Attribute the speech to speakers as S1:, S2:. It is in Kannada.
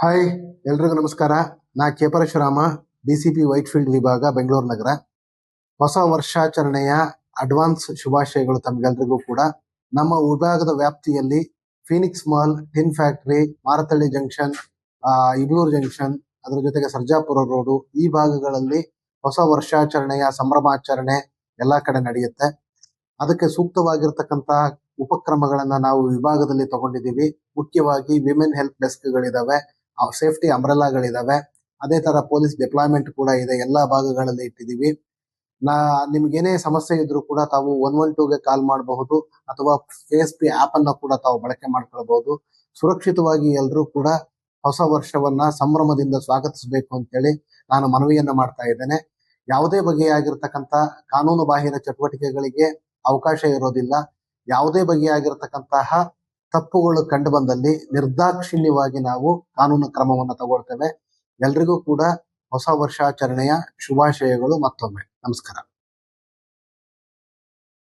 S1: ಹಾಯ್, ಎಲ್ರಿಗೂ ನಮಸ್ಕಾರ. ನಾ ಕೆ ಪರಶುರಾಮ, ಡಿಸಿಪಿ ವೈಟ್ಫೀಲ್ಡ್ ವಿಭಾಗ, ಬೆಂಗಳೂರು ನಗರ. ಹೊಸ ವರ್ಷಾಚರಣೆಯ ಅಡ್ವಾನ್ಸ್ ಶುಭಾಶಯಗಳು ತಮಗೆಲ್ರಿಗೂ ಕೂಡ. ನಮ್ಮ ವಿಭಾಗದ ವ್ಯಾಪ್ತಿಯಲ್ಲಿ Phoenix mall, tin factory, Marathahalli junction, Iggalur junction, ಅದರ ಜೊತೆಗೆ ಸರ್ಜಾಪುರ ರೋಡು, ಈ ಭಾಗಗಳಲ್ಲಿ ಹೊಸ ವರ್ಷಾಚರಣೆಯ ಸಂಭ್ರಮಾಚರಣೆ ಎಲ್ಲ ಕಡೆ ನಡೆಯುತ್ತೆ. ಅದಕ್ಕೆ ಸೂಕ್ತವಾಗಿರ್ತಕ್ಕಂಥ ಉಪಕ್ರಮಗಳನ್ನ ನಾವು ವಿಭಾಗದಲ್ಲಿ ತಗೊಂಡಿದ್ದೀವಿ. ಮುಖ್ಯವಾಗಿ ವಿಮೆನ್ ಹೆಲ್ಪ್ ಡೆಸ್ಕ್ಗಳಿದಾವೆ, ಸೇಫ್ಟಿ ಅಂಬ್ರೆಲಾಗಳಿದಾವೆ, ಅದೇ ತರ ಪೊಲೀಸ್ ಡಿಪ್ಲಾಯ್ಮೆಂಟ್ ಕೂಡ ಇದೆ. ಎಲ್ಲಾ ಭಾಗಗಳಲ್ಲಿ ಇಟ್ಟಿದ್ದೀವಿ. ನಿಮ್ಗೇನೇ ಸಮಸ್ಯೆ ಇದ್ರೂ ಕೂಡ ತಾವು 112ಗೆ ಕಾಲ್ ಮಾಡಬಹುದು, ಅಥವಾ KSP ಆಪ್ ಅನ್ನ ಕೂಡ ತಾವು ಬಳಕೆ ಮಾಡ್ಕೊಳ್ಬಹುದು. ಸುರಕ್ಷಿತವಾಗಿ ಎಲ್ಲರೂ ಕೂಡ ಹೊಸ ವರ್ಷವನ್ನ ಸಂಭ್ರಮದಿಂದ ಸ್ವಾಗತಿಸಬೇಕು ಅಂತೇಳಿ ನಾನು ಮನವಿಯನ್ನ ಮಾಡ್ತಾ ಇದ್ದೇನೆ. ಯಾವುದೇ ಬಗೆಯಾಗಿರ್ತಕ್ಕಂಥ ಕಾನೂನು ಬಾಹಿರ ಚಟುವಟಿಕೆಗಳಿಗೆ ಅವಕಾಶ ಇರೋದಿಲ್ಲ. ಯಾವುದೇ ಬಗೆಯಾಗಿರ್ತಕ್ಕಂತಹ ತಪ್ಪುಗಳು ಕಂಡು ಬಂದಲ್ಲಿ ನಿರ್ದಾಕ್ಷಿಣ್ಯವಾಗಿ ನಾವು ಕಾನೂನು ಕ್ರಮವನ್ನು ತಗೊಳ್ತೇವೆ. ಎಲ್ರಿಗೂ ಕೂಡ ಹೊಸ ವರ್ಷಾಚರಣೆಯ ಶುಭಾಶಯಗಳು. ಮತ್ತೊಮ್ಮೆ ನಮಸ್ಕಾರ.